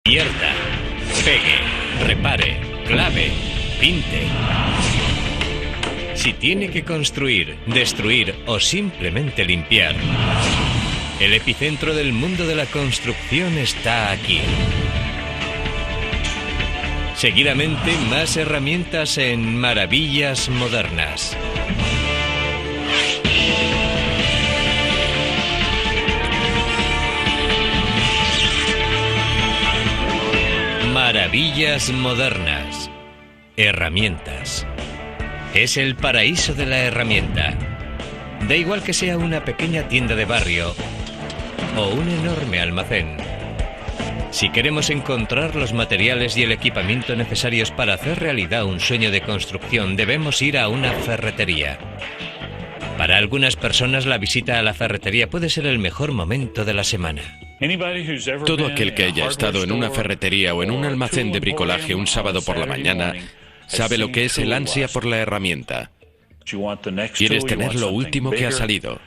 Invierta, pegue, repare, clave, pinte. Si tiene que construir, destruir o simplemente limpiar, el epicentro del mundo de la construcción está aquí. Seguidamente, más herramientas en Maravillas Modernas. Maravillas Modernas. Herramientas. Es el paraíso de la herramienta. Da igual que sea una pequeña tienda de barrio o un enorme almacén. Si queremos encontrar los materiales y el equipamiento necesarios para hacer realidad un sueño de construcción, debemos ir a una ferretería. Para algunas personas, la visita a la ferretería puede ser el mejor momento de la semana. Todo aquel que haya estado en una ferretería o en un almacén de bricolaje un sábado por la mañana sabe lo que es el ansia por la herramienta. Quieres tener lo último que ha salido.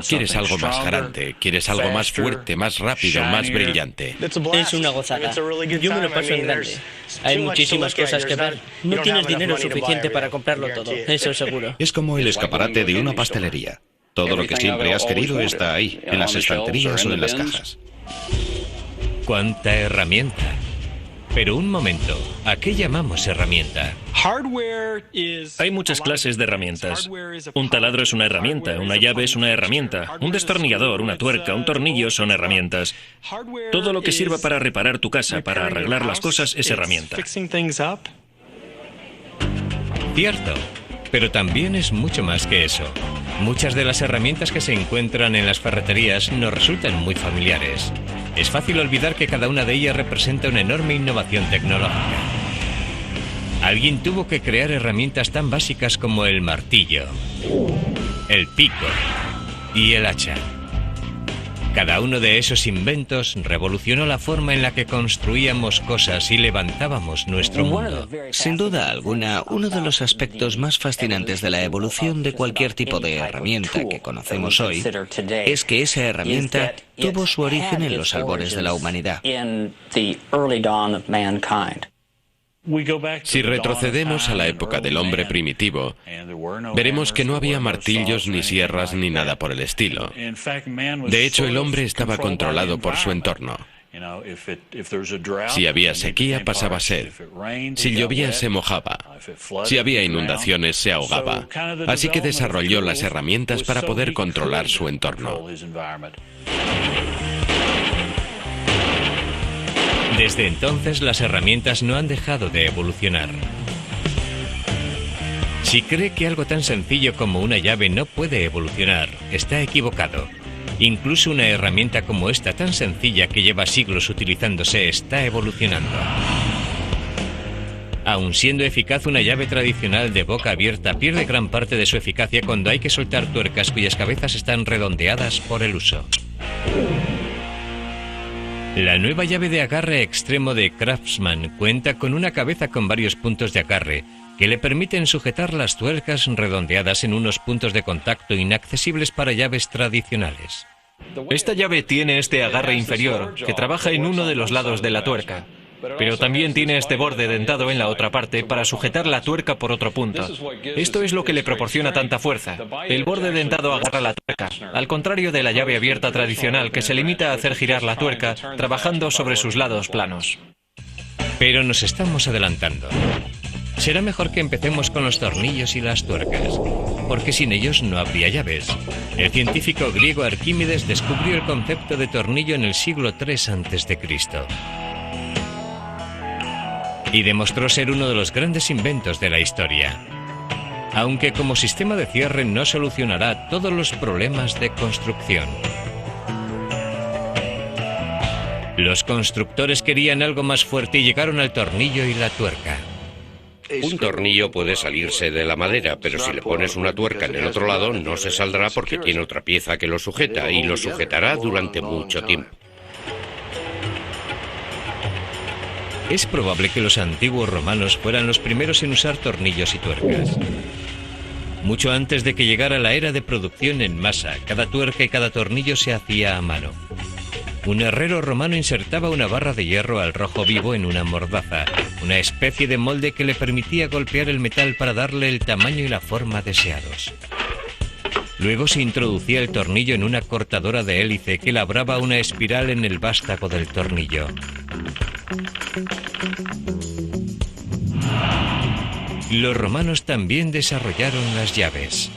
Quieres algo más grande, quieres algo más fuerte, más rápido, más brillante. Es una gozada. Yo me lo paso en grande. Hay muchísimas cosas que ver. No tienes dinero suficiente para comprarlo todo, eso seguro. Es como el escaparate de una pastelería. Todo lo que siempre has querido está ahí, en las estanterías o en las cajas. ¡Cuánta herramienta! Pero un momento, ¿a qué llamamos herramienta? Hay muchas clases de herramientas. Un taladro es una herramienta, una llave es una herramienta, un destornillador, una tuerca, un tornillo son herramientas. Todo lo que sirva para reparar tu casa, para arreglar las cosas, es herramienta. Cierto, pero también es mucho más que eso. Muchas de las herramientas que se encuentran en las ferreterías nos resultan muy familiares. Es fácil olvidar que cada una de ellas representa una enorme innovación tecnológica. Alguien tuvo que crear herramientas tan básicas como el martillo, el pico y el hacha. Cada uno de esos inventos revolucionó la forma en la que construíamos cosas y levantábamos nuestro mundo. Sin duda alguna, uno de los aspectos más fascinantes de la evolución de cualquier tipo de herramienta que conocemos hoy es que esa herramienta tuvo su origen en los albores de la humanidad. Si retrocedemos a la época del hombre primitivo, veremos que no había martillos ni sierras ni nada por el estilo. De hecho, el hombre estaba controlado por su entorno. Si había sequía, pasaba sed. Si llovía, se mojaba. Si había inundaciones, se ahogaba. Así que desarrolló las herramientas para poder controlar su entorno. Desde entonces, las herramientas no han dejado de evolucionar. Si cree que algo tan sencillo como una llave no puede evolucionar, está equivocado. Incluso una herramienta como esta, tan sencilla que lleva siglos utilizándose, está evolucionando. Aun siendo eficaz, una llave tradicional de boca abierta pierde gran parte de su eficacia cuando hay que soltar tuercas cuyas cabezas están redondeadas por el uso. La nueva llave de agarre extremo de Craftsman cuenta con una cabeza con varios puntos de agarre que le permiten sujetar las tuercas redondeadas en unos puntos de contacto inaccesibles para llaves tradicionales. Esta llave tiene este agarre inferior que trabaja en uno de los lados de la tuerca, pero también tiene este borde dentado en la otra parte para sujetar la tuerca por otro punto. Esto es lo que le proporciona tanta fuerza. El borde dentado agarra la tuerca, al contrario de la llave abierta tradicional que se limita a hacer girar la tuerca trabajando sobre sus lados planos. Pero nos estamos adelantando. Será mejor que empecemos con los tornillos y las tuercas, porque sin ellos no habría llaves. El científico griego Arquímedes descubrió el concepto de tornillo en el siglo III a.C. y demostró ser uno de los grandes inventos de la historia. Aunque como sistema de cierre no solucionará todos los problemas de construcción. Los constructores querían algo más fuerte y llegaron al tornillo y la tuerca. Un tornillo puede salirse de la madera, pero si le pones una tuerca en el otro lado no se saldrá porque tiene otra pieza que lo sujeta y lo sujetará durante mucho tiempo. Es probable que los antiguos romanos fueran los primeros en usar tornillos y tuercas. Mucho antes de que llegara la era de producción en masa, cada tuerca y cada tornillo se hacía a mano. Un herrero romano insertaba una barra de hierro al rojo vivo en una mordaza, una especie de molde que le permitía golpear el metal para darle el tamaño y la forma deseados. Luego se introducía el tornillo en una cortadora de hélice que labraba una espiral en el vástago del tornillo. Los romanos también desarrollaron las llaves.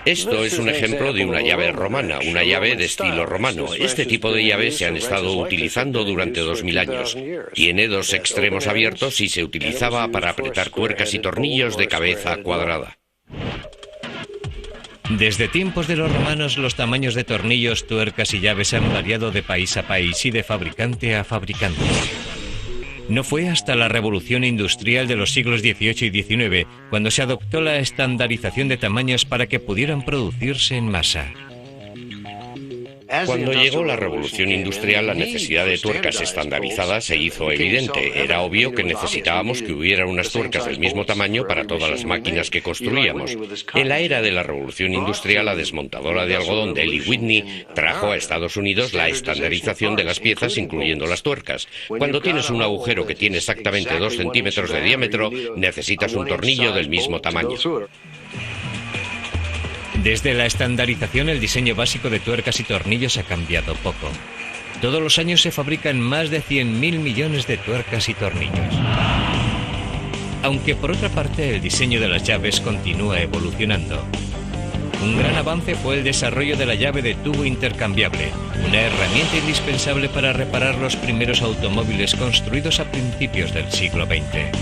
Esto es un ejemplo de una llave romana, una llave de estilo romano. Este tipo de llaves se han estado utilizando durante 2000 años. Tiene dos extremos abiertos y se utilizaba para apretar tuercas y tornillos de cabeza cuadrada. Desde tiempos de los romanos, los tamaños de tornillos, tuercas y llaves han variado de país a país y de fabricante a fabricante. No fue hasta la revolución industrial de los siglos XVIII y XIX cuando se adoptó la estandarización de tamaños para que pudieran producirse en masa. Cuando llegó la revolución industrial, la necesidad de tuercas estandarizadas se hizo evidente. Era obvio que necesitábamos que hubiera unas tuercas del mismo tamaño para todas las máquinas que construíamos. En la era de la revolución industrial, la desmontadora de algodón de Eli Whitney trajo a Estados Unidos la estandarización de las piezas, incluyendo las tuercas. Cuando tienes un agujero que tiene exactamente 2 centímetros de diámetro, necesitas un tornillo del mismo tamaño. Desde la estandarización, el diseño básico de tuercas y tornillos ha cambiado poco. Todos los años se fabrican más de 100.000 millones de tuercas y tornillos. Aunque por otra parte el diseño de las llaves continúa evolucionando. Un gran avance fue el desarrollo de la llave de tubo intercambiable, una herramienta indispensable para reparar los primeros automóviles construidos a principios del siglo XX.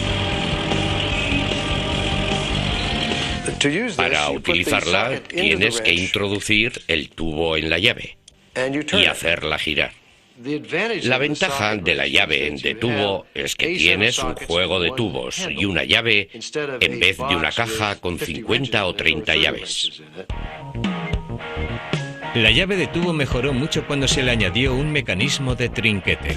Para utilizarla, tienes que introducir el tubo en la llave y hacerla girar. La ventaja de la llave de tubo es que tienes un juego de tubos y una llave en vez de una caja con 50 o 30 llaves. La llave de tubo mejoró mucho cuando se le añadió un mecanismo de trinquete.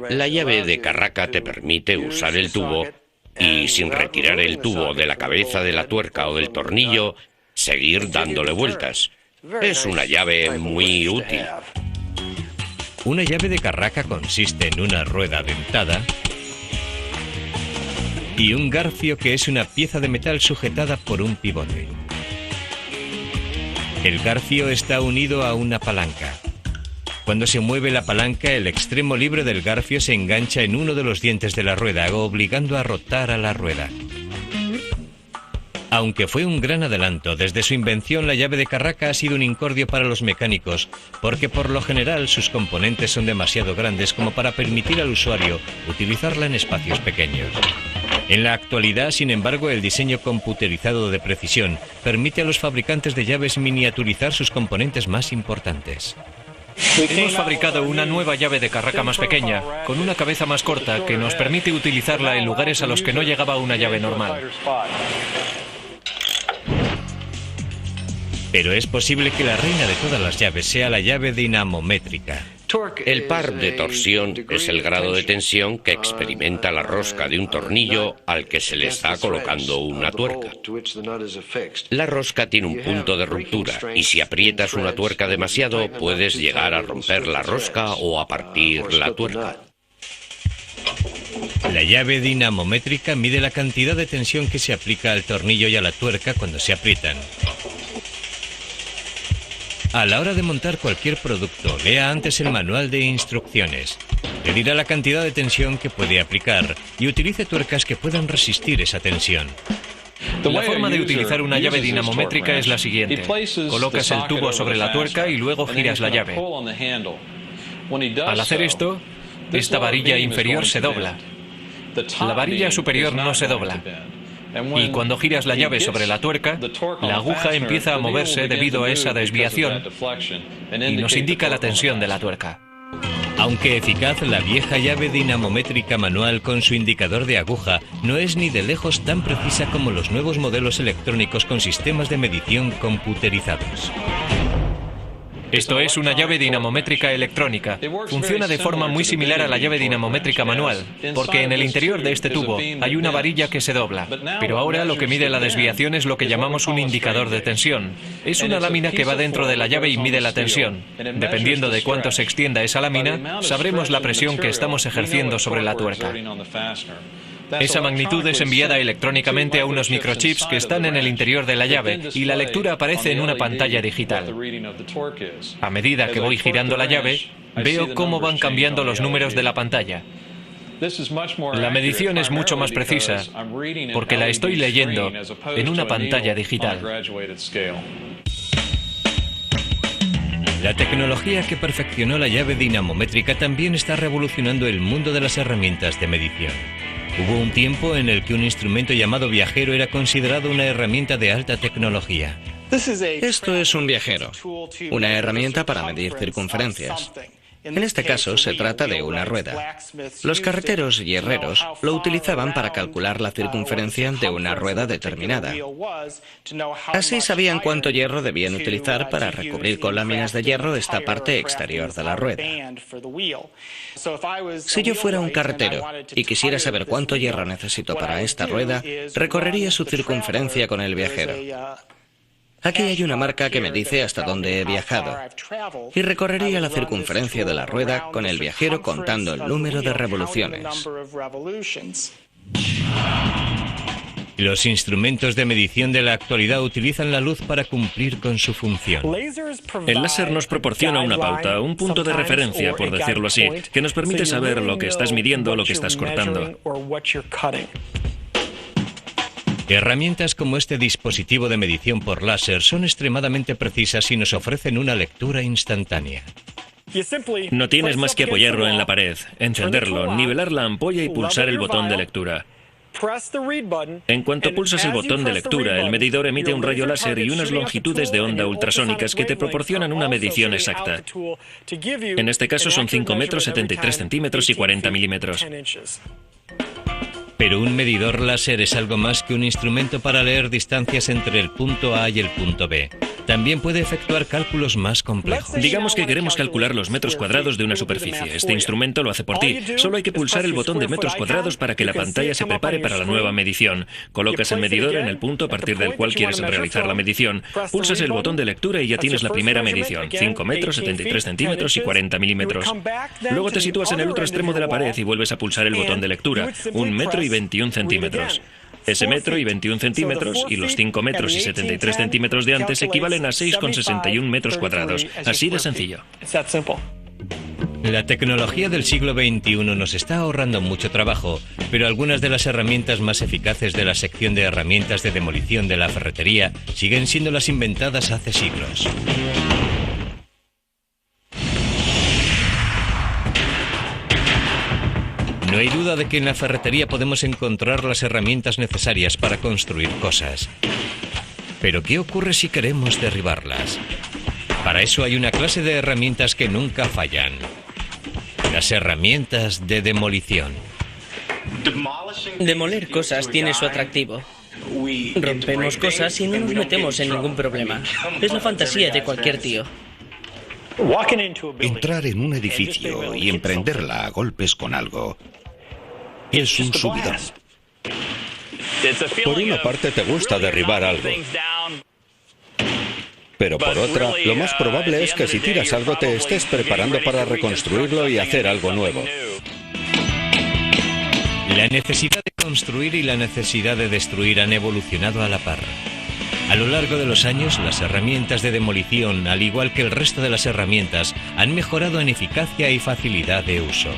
La llave de carraca te permite usar el tubo y, sin retirar el tubo de la cabeza de la tuerca o del tornillo, seguir dándole vueltas. Es una llave muy útil. Una llave de carraca consiste en una rueda dentada y un garfio, que es una pieza de metal sujetada por un pivote. El garfio está unido a una palanca. Cuando se mueve la palanca, el extremo libre del garfio se engancha en uno de los dientes de la rueda, obligando a rotar a la rueda. Aunque fue un gran adelanto, desde su invención la llave de carraca ha sido un incordio para los mecánicos, porque por lo general sus componentes son demasiado grandes como para permitir al usuario utilizarla en espacios pequeños. En la actualidad, sin embargo, el diseño computerizado de precisión permite a los fabricantes de llaves miniaturizar sus componentes más importantes. Hemos fabricado una nueva llave de carraca más pequeña, con una cabeza más corta, que nos permite utilizarla en lugares a los que no llegaba una llave normal. Pero es posible que la reina de todas las llaves sea la llave dinamométrica. El par de torsión es el grado de tensión que experimenta la rosca de un tornillo al que se le está colocando una tuerca. La rosca tiene un punto de ruptura y si aprietas una tuerca demasiado puedes llegar a romper la rosca o a partir la tuerca. La llave dinamométrica mide la cantidad de tensión que se aplica al tornillo y a la tuerca cuando se aprietan. A la hora de montar cualquier producto, lea antes el manual de instrucciones. Le dirá la cantidad de tensión que puede aplicar y utilice tuercas que puedan resistir esa tensión. La forma de utilizar una llave dinamométrica es la siguiente. Colocas el tubo sobre la tuerca y luego giras la llave. Al hacer esto, esta varilla inferior se dobla. La varilla superior no se dobla. Y cuando giras la llave sobre la tuerca, la aguja empieza a moverse debido a esa desviación y nos indica la tensión de la tuerca. Aunque eficaz, la vieja llave dinamométrica manual con su indicador de aguja no es ni de lejos tan precisa como los nuevos modelos electrónicos con sistemas de medición computerizados. Esto es una llave dinamométrica electrónica. Funciona de forma muy similar a la llave dinamométrica manual, porque en el interior de este tubo hay una varilla que se dobla. Pero ahora lo que mide la desviación es lo que llamamos un indicador de tensión. Es una lámina que va dentro de la llave y mide la tensión. Dependiendo de cuánto se extienda esa lámina, sabremos la presión que estamos ejerciendo sobre la tuerca. Esa magnitud es enviada electrónicamente a unos microchips que están en el interior de la llave y la lectura aparece en una pantalla digital. A medida que voy girando la llave, veo cómo van cambiando los números de la pantalla. La medición es mucho más precisa porque la estoy leyendo en una pantalla digital. La tecnología que perfeccionó la llave dinamométrica también está revolucionando el mundo de las herramientas de medición. Hubo un tiempo en el que un instrumento llamado viajero era considerado una herramienta de alta tecnología. Esto es un viajero, una herramienta para medir circunferencias. En este caso se trata de una rueda. Los carreteros y herreros lo utilizaban para calcular la circunferencia de una rueda determinada. Así sabían cuánto hierro debían utilizar para recubrir con láminas de hierro esta parte exterior de la rueda. Si yo fuera un carretero y quisiera saber cuánto hierro necesito para esta rueda, recorrería su circunferencia con el viajero. Aquí hay una marca que me dice hasta dónde he viajado y recorrería la circunferencia de la rueda con el viajero contando el número de revoluciones. Los instrumentos de medición de la actualidad utilizan la luz para cumplir con su función. El láser nos proporciona una pauta, un punto de referencia, por decirlo así, que nos permite saber lo que estás midiendo o lo que estás cortando. Herramientas como este dispositivo de medición por láser son extremadamente precisas y nos ofrecen una lectura instantánea. No tienes más que apoyarlo en la pared, encenderlo, nivelar la ampolla y pulsar el botón de lectura. En cuanto pulsas el botón de lectura, el medidor emite un rayo láser y unas longitudes de onda ultrasónicas que te proporcionan una medición exacta. En este caso son 5 metros, 73 centímetros y 40 milímetros. Pero un medidor láser es algo más que un instrumento para leer distancias entre el punto A y el punto B. También puede efectuar cálculos más complejos. Digamos que queremos calcular los metros cuadrados de una superficie. Este instrumento lo hace por ti. Solo hay que pulsar el botón de metros cuadrados para que la pantalla se prepare para la nueva medición. Colocas el medidor en el punto a partir del cual quieres realizar la medición. Pulsas el botón de lectura y ya tienes la primera medición. 5 metros, 73 centímetros y 40 milímetros. Luego te sitúas en el otro extremo de la pared y vuelves a pulsar el botón de lectura. 1 metro y 21 centímetros. Ese metro y 21 centímetros y los 5 metros y 73 centímetros de antes equivalen a 6,61 metros cuadrados. Así de sencillo. La tecnología del siglo XXI nos está ahorrando mucho trabajo, pero algunas de las herramientas más eficaces de la sección de herramientas de demolición de la ferretería siguen siendo las inventadas hace siglos. No hay duda de que en la ferretería podemos encontrar las herramientas necesarias para construir cosas. Pero ¿qué ocurre si queremos derribarlas? Para eso hay una clase de herramientas que nunca fallan. Las herramientas de demolición. Demoler cosas tiene su atractivo. Rompemos cosas y no nos metemos en ningún problema. Es la fantasía de cualquier tío. Entrar en un edificio y emprenderla a golpes con algo es un subidón. Por una parte te gusta derribar algo, pero por otra, lo más probable es que si tiras algo te estés preparando para reconstruirlo y hacer algo nuevo. La necesidad de construir y la necesidad de destruir han evolucionado a la par. A lo largo de los años, las herramientas de demolición, al igual que el resto de las herramientas, han mejorado en eficacia y facilidad de uso.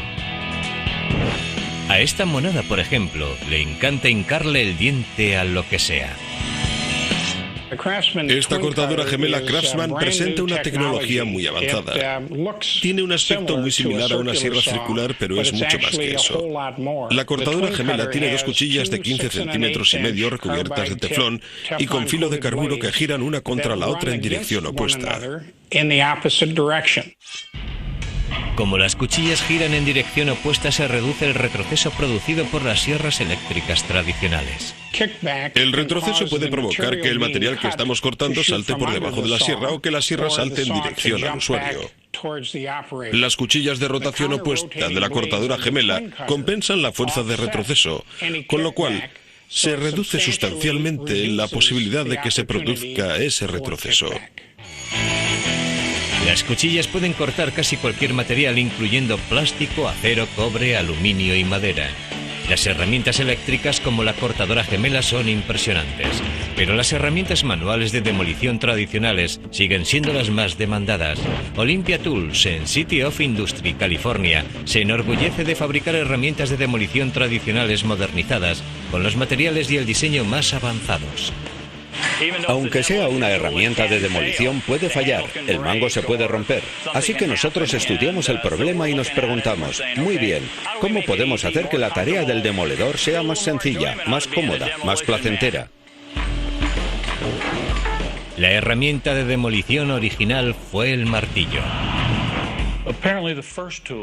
A esta monada, por ejemplo, le encanta hincarle el diente a lo que sea. Esta cortadora gemela Craftsman presenta una tecnología muy avanzada. Tiene un aspecto muy similar a una sierra circular, pero es mucho más que eso. La cortadora gemela tiene dos cuchillas de 15 centímetros y medio recubiertas de teflón y con filo de carburo que giran una contra la otra en dirección opuesta. Como las cuchillas giran en dirección opuesta, se reduce el retroceso producido por las sierras eléctricas tradicionales. El retroceso puede provocar que el material que estamos cortando salte por debajo de la sierra o que la sierra salte en dirección al usuario. Las cuchillas de rotación opuesta de la cortadora gemela compensan la fuerza de retroceso, con lo cual se reduce sustancialmente la posibilidad de que se produzca ese retroceso. Las cuchillas pueden cortar casi cualquier material, incluyendo plástico, acero, cobre, aluminio y madera. Las herramientas eléctricas como la cortadora gemela son impresionantes, pero las herramientas manuales de demolición tradicionales siguen siendo las más demandadas. Olympia Tools, en City of Industry, California, se enorgullece de fabricar herramientas de demolición tradicionales modernizadas con los materiales y el diseño más avanzados. Aunque sea una herramienta de demolición, puede fallar, el mango se puede romper. Así que nosotros estudiamos el problema y nos preguntamos, muy bien, ¿cómo podemos hacer que la tarea del demoledor sea más sencilla, más cómoda, más placentera? La herramienta de demolición original fue el martillo.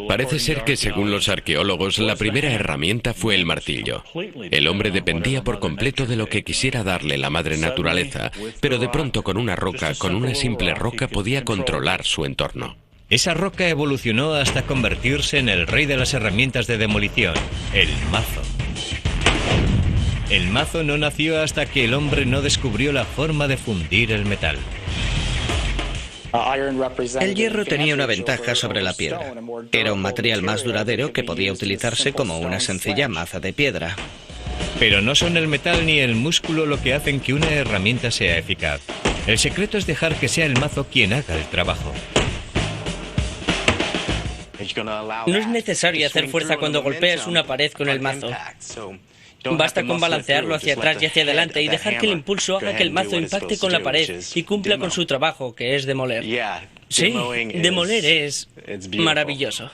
Parece ser que, según los arqueólogos, la primera herramienta fue el martillo. El hombre dependía por completo de lo que quisiera darle la madre naturaleza, pero de pronto con una simple roca podía controlar su entorno. Esa roca evolucionó hasta convertirse en el rey de las herramientas de demolición, el mazo. El mazo no nació hasta que el hombre no descubrió la forma de fundir el metal. El hierro tenía una ventaja sobre la piedra. Era un material más duradero que podía utilizarse como una sencilla maza de piedra. Pero no son el metal ni el músculo lo que hacen que una herramienta sea eficaz. El secreto es dejar que sea el mazo quien haga el trabajo. No es necesario hacer fuerza cuando golpeas una pared con el mazo. Basta con balancearlo hacia atrás y hacia adelante y dejar que el impulso haga que el mazo impacte con la pared y cumpla con su trabajo, que es demoler. Sí, demoler es maravilloso.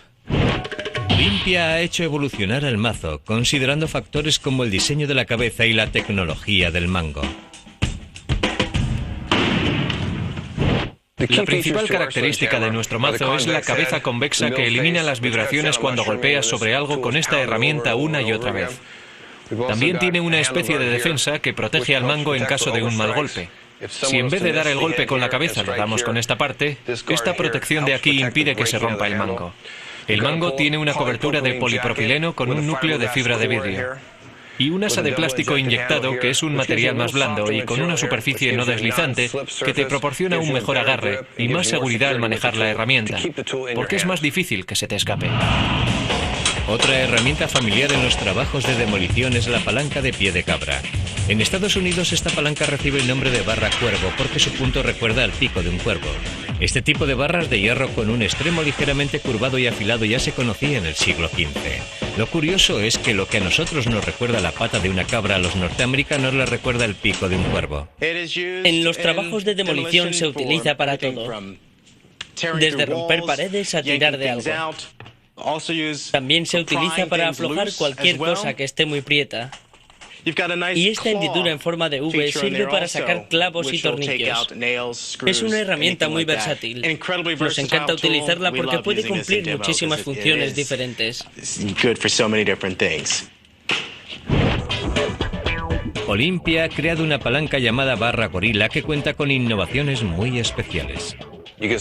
Olympia ha hecho evolucionar al mazo, considerando factores como el diseño de la cabeza y la tecnología del mango. La principal característica de nuestro mazo es la cabeza convexa que elimina las vibraciones cuando golpeas sobre algo con esta herramienta una y otra vez. También tiene una especie de defensa que protege al mango en caso de un mal golpe. Si en vez de dar el golpe con la cabeza le damos con esta parte, esta protección de aquí impide que se rompa el mango. El mango tiene una cobertura de polipropileno con un núcleo de fibra de vidrio y un asa de plástico inyectado, que es un material más blando y con una superficie no deslizante que te proporciona un mejor agarre y más seguridad al manejar la herramienta, porque es más difícil que se te escape. Otra herramienta familiar en los trabajos de demolición es la palanca de pie de cabra. En Estados Unidos esta palanca recibe el nombre de barra cuervo porque su punto recuerda al pico de un cuervo. Este tipo de barras de hierro con un extremo ligeramente curvado y afilado ya se conocía en el siglo XV. Lo curioso es que lo que a nosotros nos recuerda la pata de una cabra, a los norteamericanos les recuerda el pico de un cuervo. En los trabajos de demolición se utiliza para todo, desde romper paredes a tirar de algo. También se utiliza para aflojar cualquier cosa que esté muy prieta. Y esta hendidura en forma de V sirve para sacar clavos y tornillos. Es una herramienta muy versátil. Nos encanta utilizarla porque puede cumplir muchísimas funciones diferentes. Olympia ha creado una palanca llamada barra gorila que cuenta con innovaciones muy especiales.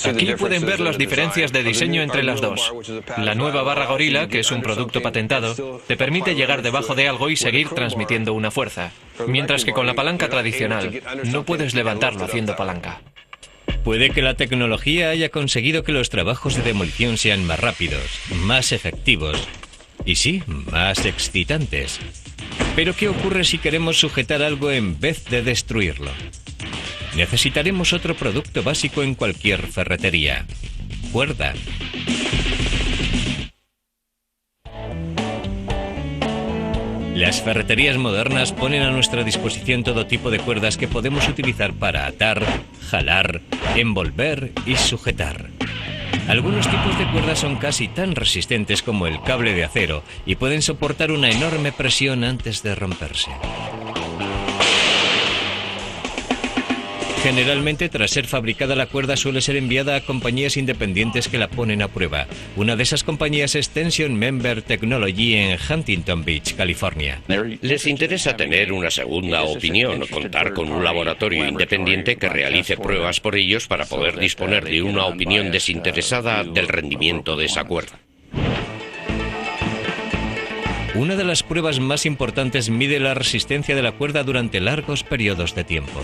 Aquí pueden ver las diferencias de diseño entre las dos. La nueva barra gorila, que es un producto patentado, te permite llegar debajo de algo y seguir transmitiendo una fuerza, mientras que con la palanca tradicional no puedes levantarlo haciendo palanca. Puede que la tecnología haya conseguido que los trabajos de demolición sean más rápidos, más efectivos y sí, más excitantes. Pero ¿qué ocurre si queremos sujetar algo en vez de destruirlo? Necesitaremos otro producto básico en cualquier ferretería: cuerda. Las ferreterías modernas ponen a nuestra disposición todo tipo de cuerdas que podemos utilizar para atar, jalar, envolver y sujetar. Algunos tipos de cuerdas son casi tan resistentes como el cable de acero y pueden soportar una enorme presión antes de romperse. Generalmente, tras ser fabricada, la cuerda suele ser enviada a compañías independientes que la ponen a prueba. Una de esas compañías es Tension Member Technology en Huntington Beach, California. Les interesa tener una segunda opinión, contar con un laboratorio independiente que realice pruebas por ellos para poder disponer de una opinión desinteresada del rendimiento de esa cuerda. Una de las pruebas más importantes mide la resistencia de la cuerda durante largos periodos de tiempo.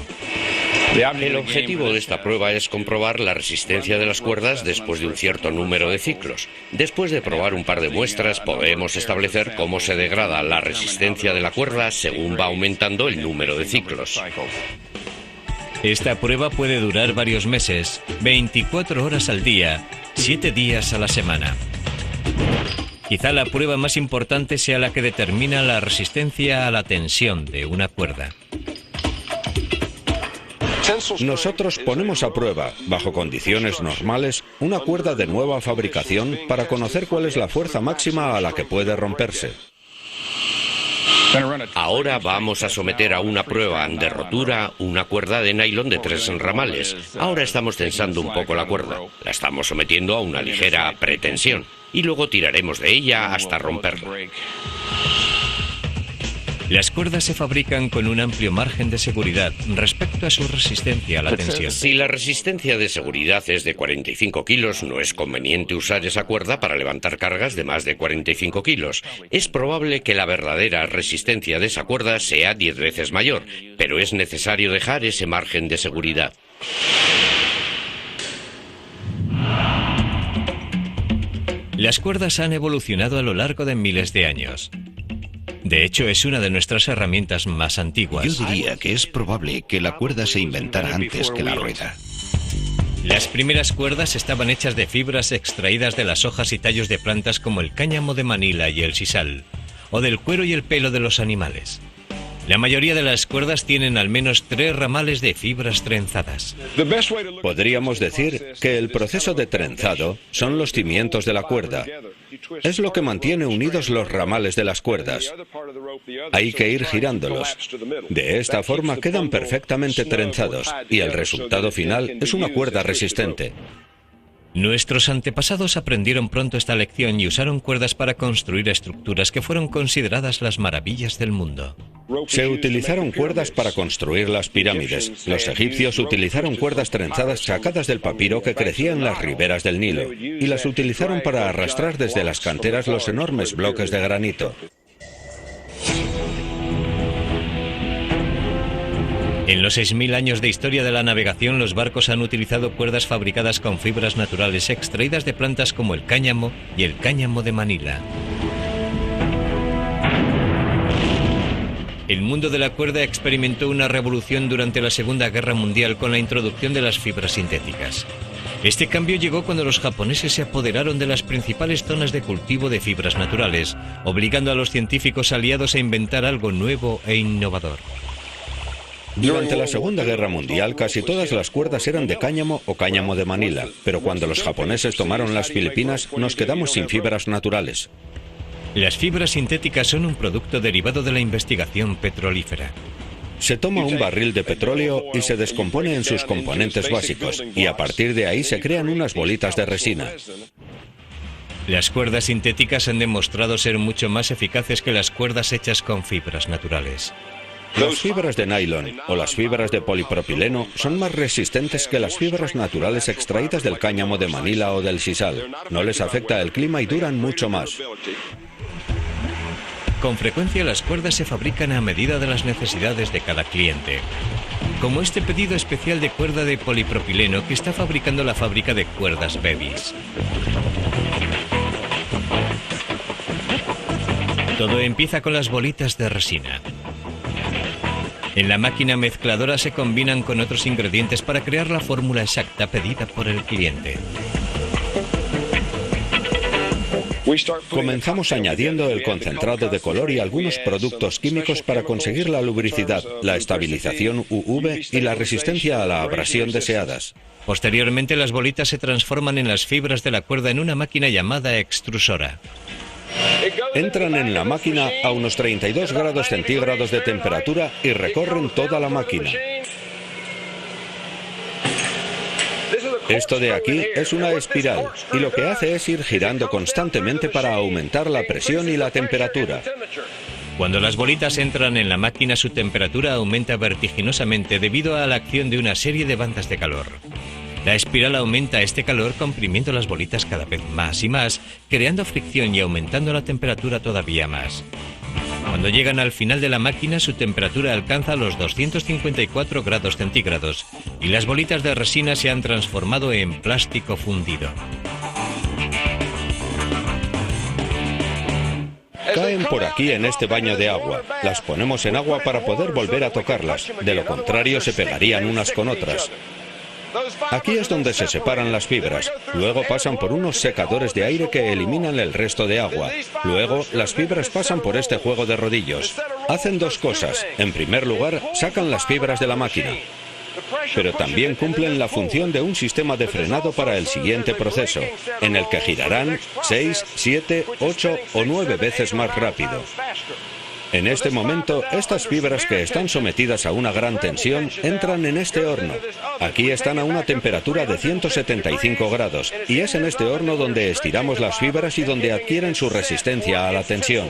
El objetivo de esta prueba es comprobar la resistencia de las cuerdas después de un cierto número de ciclos. Después de probar un par de muestras, podemos establecer cómo se degrada la resistencia de la cuerda según va aumentando el número de ciclos. Esta prueba puede durar varios meses, 24 horas al día, 7 días a la semana. Quizá la prueba más importante sea la que determina la resistencia a la tensión de una cuerda. Nosotros ponemos a prueba, bajo condiciones normales, una cuerda de nueva fabricación para conocer cuál es la fuerza máxima a la que puede romperse. Ahora vamos a someter a una prueba de rotura una cuerda de nylon de 3 ramales. Ahora estamos tensando un poco la cuerda. La estamos sometiendo a una ligera pretensión. Y luego tiraremos de ella hasta romperla. Las cuerdas se fabrican con un amplio margen de seguridad respecto a su resistencia a la tensión. Si la resistencia de seguridad es de 45 kilos, no es conveniente usar esa cuerda para levantar cargas de más de 45 kilos. Es probable que la verdadera resistencia de esa cuerda sea 10 veces mayor, pero es necesario dejar ese margen de seguridad. Las cuerdas han evolucionado a lo largo de miles de años. De hecho, es una de nuestras herramientas más antiguas. Yo diría que es probable que la cuerda se inventara antes que la rueda. Las primeras cuerdas estaban hechas de fibras extraídas de las hojas y tallos de plantas como el cáñamo de Manila y el sisal, o del cuero y el pelo de los animales. La mayoría de las cuerdas tienen al menos 3 ramales de fibras trenzadas. Podríamos decir que el proceso de trenzado son los cimientos de la cuerda. Es lo que mantiene unidos los ramales de las cuerdas. Hay que ir girándolos. De esta forma quedan perfectamente trenzados y el resultado final es una cuerda resistente. Nuestros antepasados aprendieron pronto esta lección y usaron cuerdas para construir estructuras que fueron consideradas las maravillas del mundo. Se utilizaron cuerdas para construir las pirámides. Los egipcios utilizaron cuerdas trenzadas sacadas del papiro que crecía en las riberas del Nilo y las utilizaron para arrastrar desde las canteras los enormes bloques de granito. En los 6.000 años de historia de la navegación, los barcos han utilizado cuerdas fabricadas con fibras naturales extraídas de plantas como el cáñamo y el cáñamo de Manila. El mundo de la cuerda experimentó una revolución durante la Segunda Guerra Mundial con la introducción de las fibras sintéticas. Este cambio llegó cuando los japoneses se apoderaron de las principales zonas de cultivo de fibras naturales, obligando a los científicos aliados a inventar algo nuevo e innovador. Durante la Segunda Guerra Mundial, casi todas las cuerdas eran de cáñamo o cáñamo de Manila, pero cuando los japoneses tomaron las Filipinas, nos quedamos sin fibras naturales. Las fibras sintéticas son un producto derivado de la investigación petrolífera. Se toma un barril de petróleo y se descompone en sus componentes básicos, y a partir de ahí se crean unas bolitas de resina. Las cuerdas sintéticas han demostrado ser mucho más eficaces que las cuerdas hechas con fibras naturales. Las fibras de nylon o las fibras de polipropileno son más resistentes que las fibras naturales extraídas del cáñamo de Manila o del sisal. No les afecta el clima y duran mucho más. Con frecuencia las cuerdas se fabrican a medida de las necesidades de cada cliente. Como este pedido especial de cuerda de polipropileno que está fabricando la fábrica de cuerdas Bevis. Todo empieza con las bolitas de resina. En la máquina mezcladora se combinan con otros ingredientes para crear la fórmula exacta pedida por el cliente. Comenzamos añadiendo el concentrado de color y algunos productos químicos para conseguir la lubricidad, la estabilización UV y la resistencia a la abrasión deseadas. Posteriormente, las bolitas se transforman en las fibras de la cuerda en una máquina llamada extrusora. Entran en la máquina a unos 32 grados centígrados de temperatura y recorren toda la máquina. Esto de aquí es una espiral y lo que hace es ir girando constantemente para aumentar la presión y la temperatura. Cuando las bolitas entran en la máquina, su temperatura aumenta vertiginosamente debido a la acción de una serie de bandas de calor. La espiral aumenta este calor comprimiendo las bolitas cada vez más y más, creando fricción y aumentando la temperatura todavía más. Cuando llegan al final de la máquina, su temperatura alcanza los 254 grados centígrados y las bolitas de resina se han transformado en plástico fundido. Caen por aquí en este baño de agua. Las ponemos en agua para poder volver a tocarlas. De lo contrario, se pegarían unas con otras. Aquí es donde se separan las fibras. Luego pasan por unos secadores de aire que eliminan el resto de agua. Luego, las fibras pasan por este juego de rodillos. Hacen dos cosas. En primer lugar, sacan las fibras de la máquina. Pero también cumplen la función de un sistema de frenado para el siguiente proceso, en el que girarán 6, 7, 8 o 9 veces más rápido. En este momento, estas fibras que están sometidas a una gran tensión entran en este horno. Aquí están a una temperatura de 175 grados y es en este horno donde estiramos las fibras y donde adquieren su resistencia a la tensión.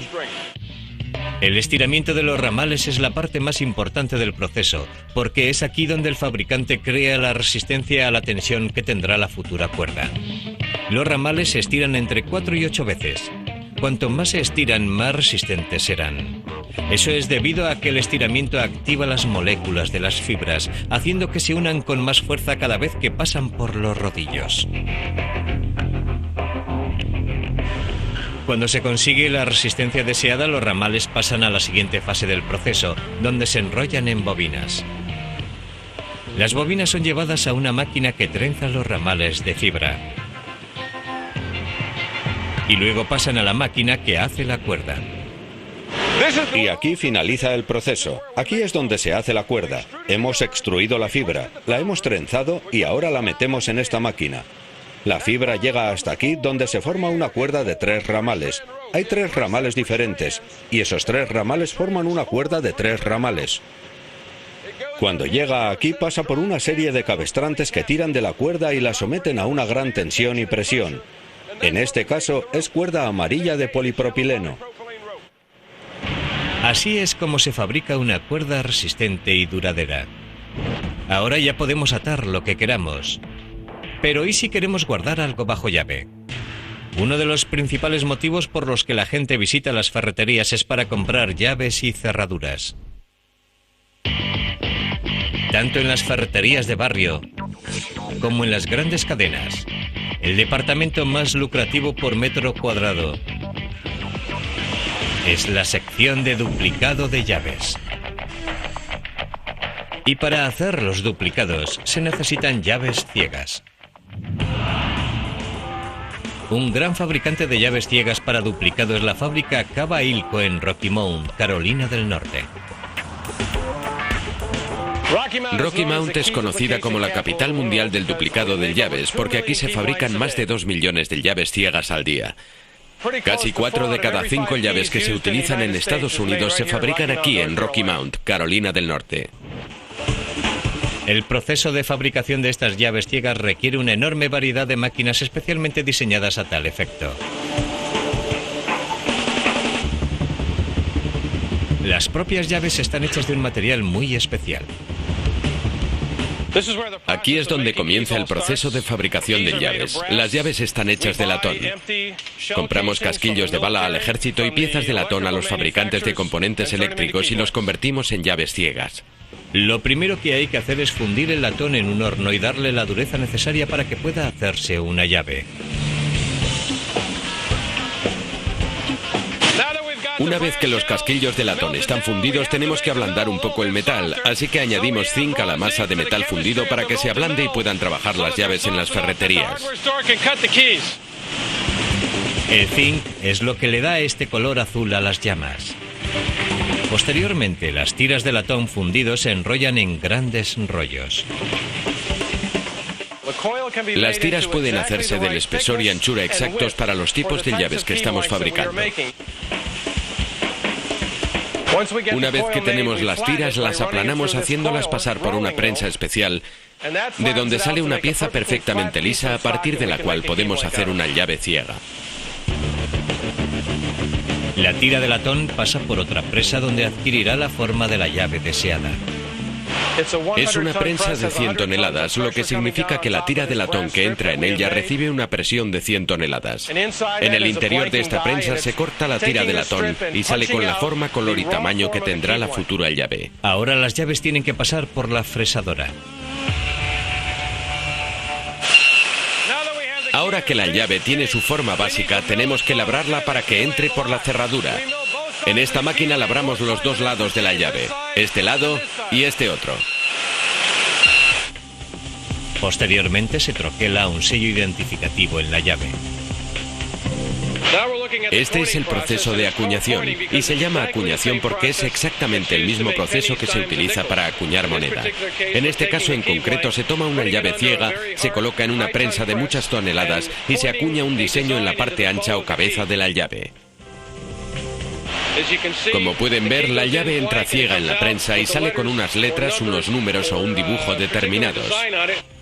El estiramiento de los ramales es la parte más importante del proceso, porque es aquí donde el fabricante crea la resistencia a la tensión que tendrá la futura cuerda. Los ramales se estiran entre 4 y 8 veces. Cuanto más se estiran, más resistentes serán. Eso es debido a que el estiramiento activa las moléculas de las fibras, haciendo que se unan con más fuerza cada vez que pasan por los rodillos. Cuando se consigue la resistencia deseada, los ramales pasan a la siguiente fase del proceso, donde se enrollan en bobinas. Las bobinas son llevadas a una máquina que trenza los ramales de fibra. Y luego pasan a la máquina que hace la cuerda. Y aquí finaliza el proceso. Aquí es donde se hace la cuerda. Hemos extruido la fibra, la hemos trenzado y ahora la metemos en esta máquina. La fibra llega hasta aquí, donde se forma una cuerda de 3 ramales. Hay 3 ramales diferentes, y esos 3 ramales forman una cuerda de 3 ramales. Cuando llega aquí, pasa por una serie de cabestrantes que tiran de la cuerda y la someten a una gran tensión y presión. En este caso, es cuerda amarilla de polipropileno. Así es como se fabrica una cuerda resistente y duradera. Ahora ya podemos atar lo que queramos. Pero ¿y si queremos guardar algo bajo llave? Uno de los principales motivos por los que la gente visita las ferreterías es para comprar llaves y cerraduras. Tanto en las ferreterías de barrio como en las grandes cadenas, el departamento más lucrativo por metro cuadrado es la sección de duplicado de llaves. Y para hacer los duplicados se necesitan llaves ciegas. Un gran fabricante de llaves ciegas para duplicado es la fábrica Cava Ilco en Rocky Mount, Carolina del Norte. Rocky Mount es conocida como la capital mundial del duplicado de llaves porque aquí se fabrican más de 2 millones de llaves ciegas al día. Casi 4 de cada 5 llaves que se utilizan en Estados Unidos se fabrican aquí en Rocky Mount, Carolina del Norte. El proceso de fabricación de estas llaves ciegas requiere una enorme variedad de máquinas especialmente diseñadas a tal efecto. Las propias llaves están hechas de un material muy especial. Aquí es donde comienza el proceso de fabricación de llaves. Las llaves están hechas de latón. Compramos casquillos de bala al ejército y piezas de latón a los fabricantes de componentes eléctricos y los convertimos en llaves ciegas. Lo primero que hay que hacer es fundir el latón en un horno y darle la dureza necesaria para que pueda hacerse una llave. Una vez que los casquillos de latón están fundidos, tenemos que ablandar un poco el metal, así que añadimos zinc a la masa de metal fundido para que se ablande y puedan trabajar las llaves en las ferreterías. El zinc es lo que le da este color azul a las llamas. Posteriormente, las tiras de latón fundido se enrollan en grandes rollos. Las tiras pueden hacerse del espesor y anchura exactos para los tipos de llaves que estamos fabricando. Una vez que tenemos las tiras, las aplanamos haciéndolas pasar por una prensa especial de donde sale una pieza perfectamente lisa a partir de la cual podemos hacer una llave ciega. La tira de latón pasa por otra presa donde adquirirá la forma de la llave deseada. Es una prensa de 100 toneladas, lo que significa que la tira de latón que entra en ella recibe una presión de 100 toneladas. En el interior de esta prensa se corta la tira de latón y sale con la forma, color y tamaño que tendrá la futura llave. Ahora las llaves tienen que pasar por la fresadora. Ahora que la llave tiene su forma básica, tenemos que labrarla para que entre por la cerradura. En esta máquina labramos los dos lados de la llave, este lado y este otro. Posteriormente se troquela un sello identificativo en la llave. Este es el proceso de acuñación y se llama acuñación porque es exactamente el mismo proceso que se utiliza para acuñar moneda. En este caso en concreto se toma una llave ciega, se coloca en una prensa de muchas toneladas y se acuña un diseño en la parte ancha o cabeza de la llave. Como pueden ver, la llave entra ciega en la prensa y sale con unas letras, unos números o un dibujo determinados.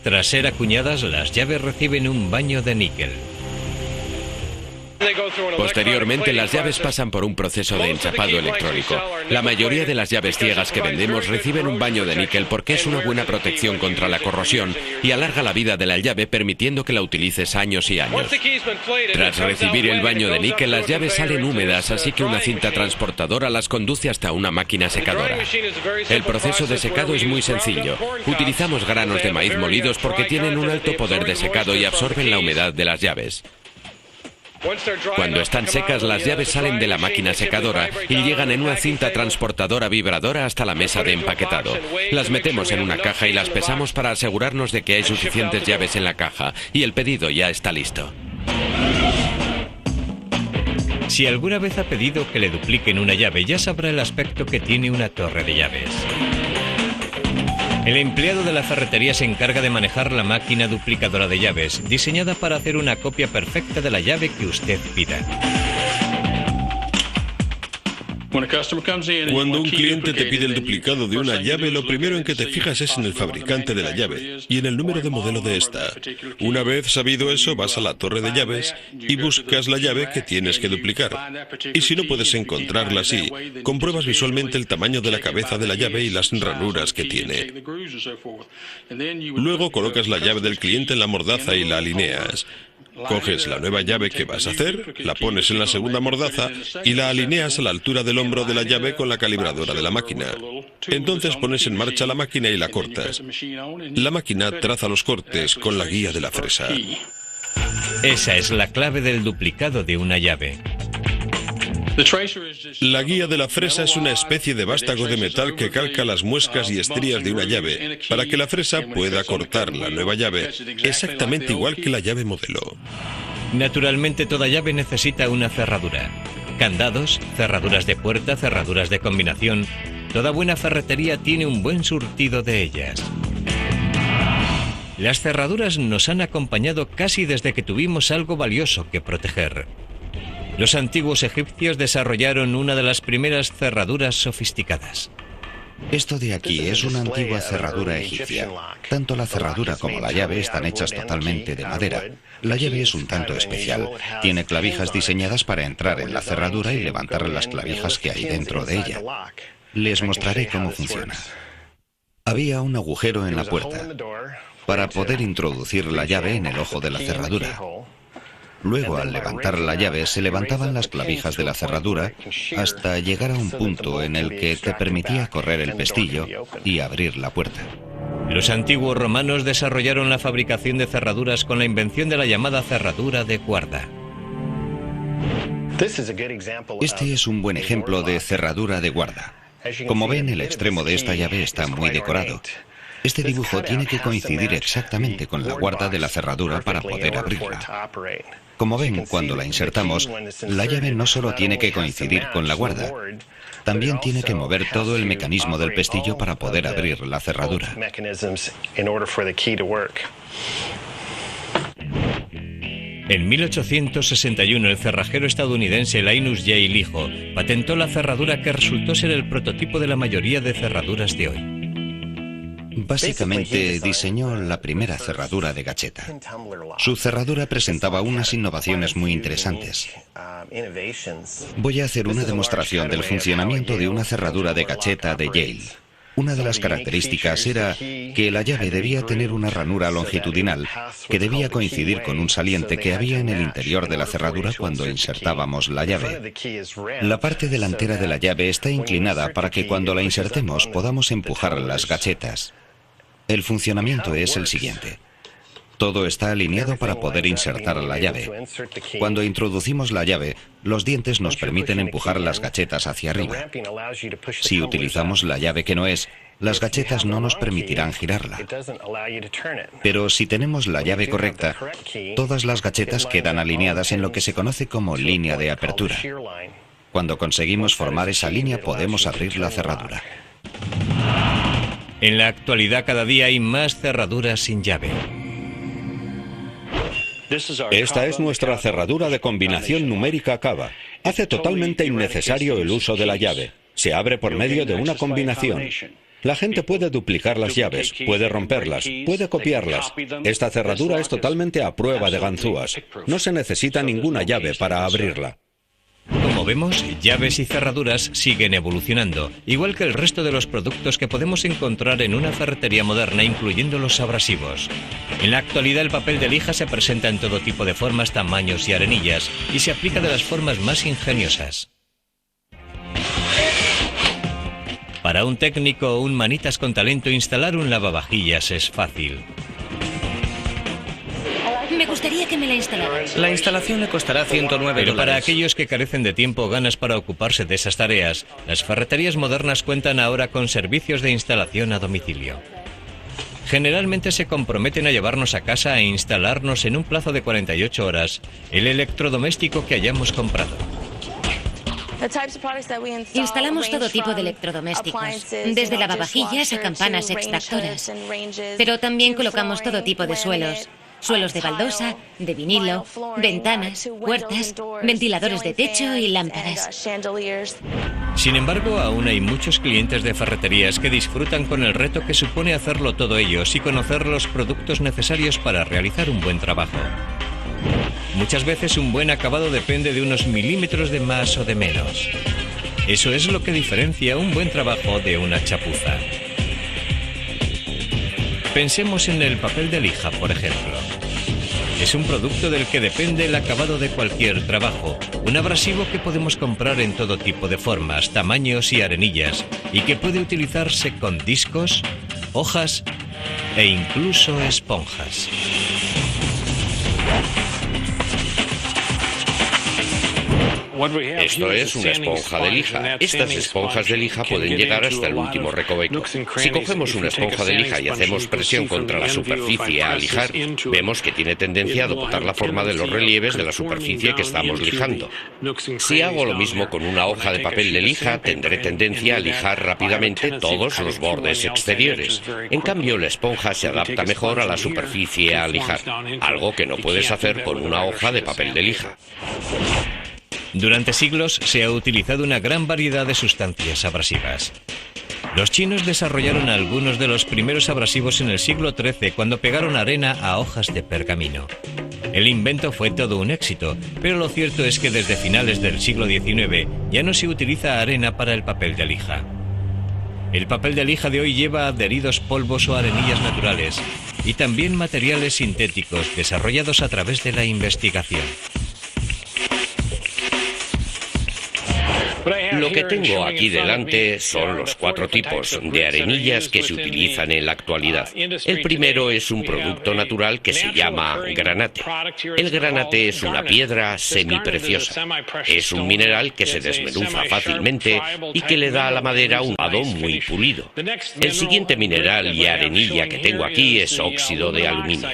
Tras ser acuñadas, las llaves reciben un baño de níquel. Posteriormente, las llaves pasan por un proceso de enchapado electrónico. La mayoría de las llaves ciegas que vendemos reciben un baño de níquel porque es una buena protección contra la corrosión y alarga la vida de la llave permitiendo que la utilices años y años. Tras recibir el baño de níquel, las llaves salen húmedas, así que una cinta transportadora las conduce hasta una máquina secadora. El proceso de secado es muy sencillo. Utilizamos granos de maíz molidos porque tienen un alto poder de secado y absorben la humedad de las llaves. Cuando están secas, las llaves salen de la máquina secadora y llegan en una cinta transportadora vibradora hasta la mesa de empaquetado. Las metemos en una caja y las pesamos para asegurarnos de que hay suficientes llaves en la caja y el pedido ya está listo. Si alguna vez ha pedido que le dupliquen una llave, ya sabrá el aspecto que tiene una torre de llaves. El empleado de la ferretería se encarga de manejar la máquina duplicadora de llaves, diseñada para hacer una copia perfecta de la llave que usted pida. Cuando un cliente te pide el duplicado de una llave, lo primero en que te fijas es en el fabricante de la llave y en el número de modelo de esta. Una vez sabido eso, vas a la torre de llaves y buscas la llave que tienes que duplicar. Y si no puedes encontrarla así, compruebas visualmente el tamaño de la cabeza de la llave y las ranuras que tiene. Luego colocas la llave del cliente en la mordaza y la alineas. Coges la nueva llave que vas a hacer, la pones en la segunda mordaza y la alineas a la altura del hombro de la llave con la calibradora de la máquina. Entonces pones en marcha la máquina y la cortas. La máquina traza los cortes con la guía de la fresa. Esa es la clave del duplicado de una llave. La guía de la fresa es una especie de vástago de metal que calca las muescas y estrías de una llave para que la fresa pueda cortar la nueva llave exactamente igual que la llave modelo. Naturalmente, toda llave necesita una cerradura. Candados, cerraduras de puerta, cerraduras de combinación. Toda buena ferretería tiene un buen surtido de ellas. Las cerraduras nos han acompañado casi desde que tuvimos algo valioso que proteger. Los antiguos egipcios desarrollaron una de las primeras cerraduras sofisticadas. Esto de aquí es una antigua cerradura egipcia. Tanto la cerradura como la llave están hechas totalmente de madera. La llave es un tanto especial. Tiene clavijas diseñadas para entrar en la cerradura y levantar las clavijas que hay dentro de ella. Les mostraré cómo funciona. Había un agujero en la puerta para poder introducir la llave en el ojo de la cerradura. Luego, al levantar la llave, se levantaban las clavijas de la cerradura hasta llegar a un punto en el que te permitía correr el pestillo y abrir la puerta. Los antiguos romanos desarrollaron la fabricación de cerraduras con la invención de la llamada cerradura de guarda. Este es un buen ejemplo de cerradura de guarda. Como ven, el extremo de esta llave está muy decorado. Este dibujo tiene que coincidir exactamente con la guarda de la cerradura para poder abrirla. Como ven, cuando la insertamos, la llave no solo tiene que coincidir con la guarda, también tiene que mover todo el mecanismo del pestillo para poder abrir la cerradura. En 1861, el cerrajero estadounidense Linus J. Lijo patentó la cerradura que resultó ser el prototipo de la mayoría de cerraduras de hoy. Básicamente diseñó la primera cerradura de gacheta. Su cerradura presentaba unas innovaciones muy interesantes. Voy a hacer una demostración del funcionamiento de una cerradura de gacheta de Yale. Una de las características era que la llave debía tener una ranura longitudinal que debía coincidir con un saliente que había en el interior de la cerradura cuando insertábamos la llave. La parte delantera de la llave está inclinada para que cuando la insertemos podamos empujar las gachetas. El funcionamiento es el siguiente. Todo está alineado para poder insertar la llave. Cuando introducimos la llave, los dientes nos permiten empujar las gachetas hacia arriba. Si utilizamos la llave que no es, las gachetas no nos permitirán girarla. Pero si tenemos la llave correcta, todas las gachetas quedan alineadas en lo que se conoce como línea de apertura. Cuando conseguimos formar esa línea, podemos abrir la cerradura. En la actualidad, cada día hay más cerraduras sin llave. Esta es nuestra cerradura de combinación numérica Cava. Hace totalmente innecesario el uso de la llave. Se abre por medio de una combinación. La gente puede duplicar las llaves, puede romperlas, puede copiarlas. Esta cerradura es totalmente a prueba de ganzúas. No se necesita ninguna llave para abrirla. Como vemos, llaves y cerraduras siguen evolucionando, igual que el resto de los productos que podemos encontrar en una ferretería moderna, incluyendo los abrasivos. En la actualidad, el papel de lija se presenta en todo tipo de formas, tamaños y arenillas, y se aplica de las formas más ingeniosas. Para un técnico o un manitas con talento, instalar un lavavajillas es fácil. Me gustaría que me la instalaras. La instalación le costará $109. Pero para aquellos que carecen de tiempo o ganas para ocuparse de esas tareas, las ferreterías modernas cuentan ahora con servicios de instalación a domicilio. Generalmente se comprometen a llevarnos a casa e instalarnos en un plazo de 48 horas el electrodoméstico que hayamos comprado. Instalamos todo tipo de electrodomésticos, desde lavavajillas a campanas extractoras. Pero también colocamos todo tipo de suelos. Suelos de baldosa, de vinilo, ventanas, puertas, ventiladores de techo y lámparas. Sin embargo, aún hay muchos clientes de ferreterías que disfrutan con el reto que supone hacerlo todo ellos y conocer los productos necesarios para realizar un buen trabajo. Muchas veces un buen acabado depende de unos milímetros de más o de menos. Eso es lo que diferencia un buen trabajo de una chapuza. Pensemos en el papel de lija, por ejemplo. Es un producto del que depende el acabado de cualquier trabajo, un abrasivo que podemos comprar en todo tipo de formas, tamaños y arenillas, y que puede utilizarse con discos, hojas e incluso esponjas. Esto es una esponja de lija. Estas esponjas de lija pueden llegar hasta el último recoveco. Si cogemos una esponja de lija y hacemos presión contra la superficie a lijar, vemos que tiene tendencia a adoptar la forma de los relieves de la superficie que estamos lijando. Si hago lo mismo con una hoja de papel de lija, tendré tendencia a lijar rápidamente todos los bordes exteriores. En cambio, la esponja se adapta mejor a la superficie a lijar, algo que no puedes hacer con una hoja de papel de lija. Durante siglos se ha utilizado una gran variedad de sustancias abrasivas. Los chinos desarrollaron algunos de los primeros abrasivos en el siglo XIII cuando pegaron arena a hojas de pergamino. El invento fue todo un éxito, pero lo cierto es que desde finales del siglo XIX ya no se utiliza arena para el papel de lija. El papel de lija de hoy lleva adheridos polvos o arenillas naturales y también materiales sintéticos desarrollados a través de la investigación. Lo que tengo aquí delante son los 4 tipos de arenillas que se utilizan en la actualidad. El primero es un producto natural que se llama granate. El granate es una piedra semipreciosa. Es un mineral que se desmenuza fácilmente y que le da a la madera un lado muy pulido. El siguiente mineral y arenilla que tengo aquí es óxido de aluminio.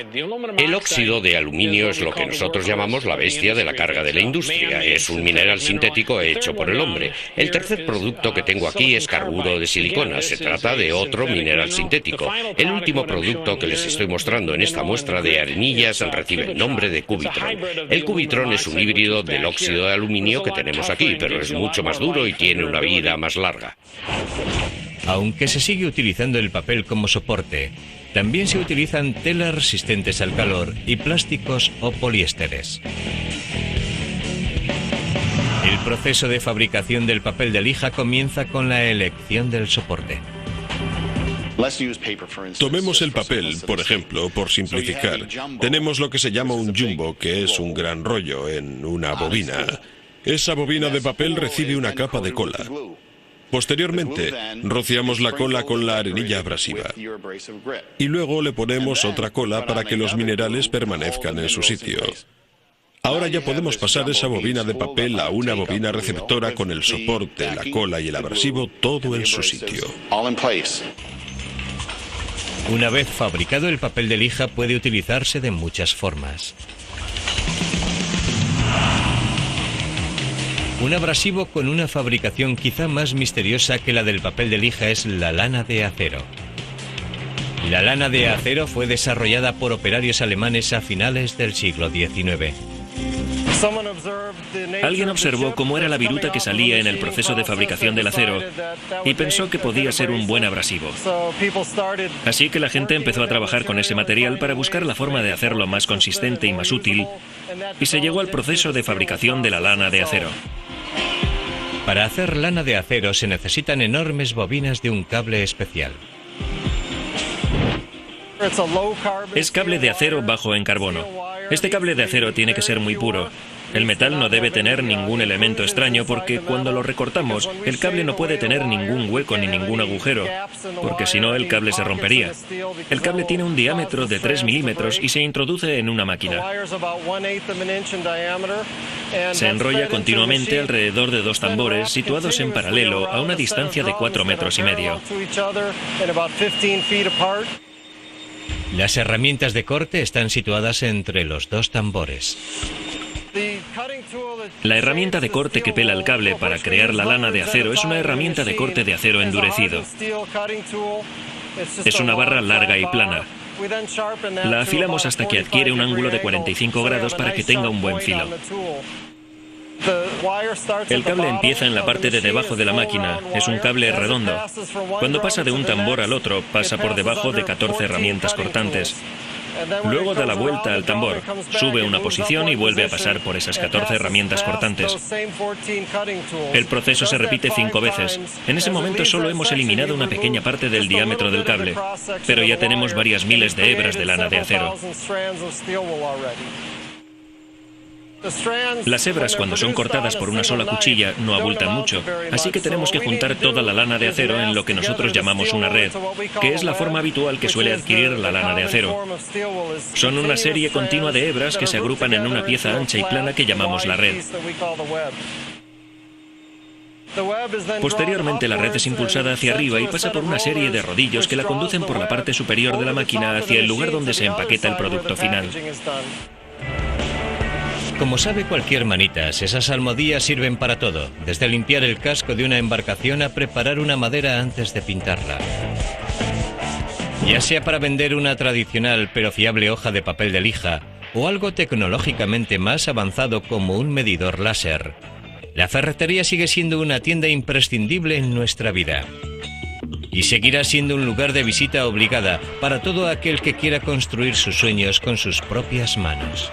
El óxido de aluminio es lo que nosotros llamamos la bestia de la carga de la industria. Es un mineral sintético hecho por el hombre. El tercer producto que tengo aquí es carburo de silicona. Se trata de otro mineral sintético. El último producto que les estoy mostrando en esta muestra de arenillas recibe el nombre de Cubitron. El Cubitron es un híbrido del óxido de aluminio que tenemos aquí, pero es mucho más duro y tiene una vida más larga. Aunque se sigue utilizando el papel como soporte, también se utilizan telas resistentes al calor y plásticos o poliésteres. El proceso de fabricación del papel de lija comienza con la elección del soporte. Tomemos el papel, por ejemplo, por simplificar. Tenemos lo que se llama un jumbo, que es un gran rollo en una bobina. Esa bobina de papel recibe una capa de cola. Posteriormente, rociamos la cola con la arenilla abrasiva. Y luego le ponemos otra cola para que los minerales permanezcan en su sitio. Ahora ya podemos pasar esa bobina de papel a una bobina receptora con el soporte, la cola y el abrasivo todo en su sitio. Una vez fabricado, el papel de lija puede utilizarse de muchas formas. Un abrasivo con una fabricación quizá más misteriosa que la del papel de lija es la lana de acero. La lana de acero fue desarrollada por operarios alemanes a finales del siglo XIX. Alguien observó cómo era la viruta que salía en el proceso de fabricación del acero y pensó que podía ser un buen abrasivo. Así que la gente empezó a trabajar con ese material para buscar la forma de hacerlo más consistente y más útil, y se llegó al proceso de fabricación de la lana de acero. Para hacer lana de acero se necesitan enormes bobinas de un cable especial. Es cable de acero bajo en carbono. Este cable de acero tiene que ser muy puro. El metal no debe tener ningún elemento extraño porque cuando lo recortamos, el cable no puede tener ningún hueco ni ningún agujero, porque si no el cable se rompería. El cable tiene un diámetro de 3 milímetros y se introduce en una máquina. Se enrolla continuamente alrededor de dos tambores situados en paralelo a una distancia de 4,5 metros. Las herramientas de corte están situadas entre los dos tambores. La herramienta de corte que pela el cable para crear la lana de acero es una herramienta de corte de acero endurecido. Es una barra larga y plana. La afilamos hasta que adquiere un ángulo de 45 grados para que tenga un buen filo. El cable empieza en la parte de debajo de la máquina. Es un cable redondo. Cuando pasa de un tambor al otro, pasa por debajo de 14 herramientas cortantes. Luego da la vuelta al tambor, sube una posición y vuelve a pasar por esas 14 herramientas cortantes. El proceso se repite 5 veces. En ese momento solo hemos eliminado una pequeña parte del diámetro del cable, pero ya tenemos varias miles de hebras de lana de acero. Las hebras, cuando son cortadas por una sola cuchilla, no abultan mucho, así que tenemos que juntar toda la lana de acero en lo que nosotros llamamos una red, que es la forma habitual que suele adquirir la lana de acero. Son una serie continua de hebras que se agrupan en una pieza ancha y plana que llamamos la red. Posteriormente, la red es impulsada hacia arriba y pasa por una serie de rodillos que la conducen por la parte superior de la máquina hacia el lugar donde se empaqueta el producto final. Como sabe cualquier manitas, esas almohadillas sirven para todo, desde limpiar el casco de una embarcación a preparar una madera antes de pintarla. Ya sea para vender una tradicional pero fiable hoja de papel de lija o algo tecnológicamente más avanzado como un medidor láser, la ferretería sigue siendo una tienda imprescindible en nuestra vida. Y seguirá siendo un lugar de visita obligada para todo aquel que quiera construir sus sueños con sus propias manos.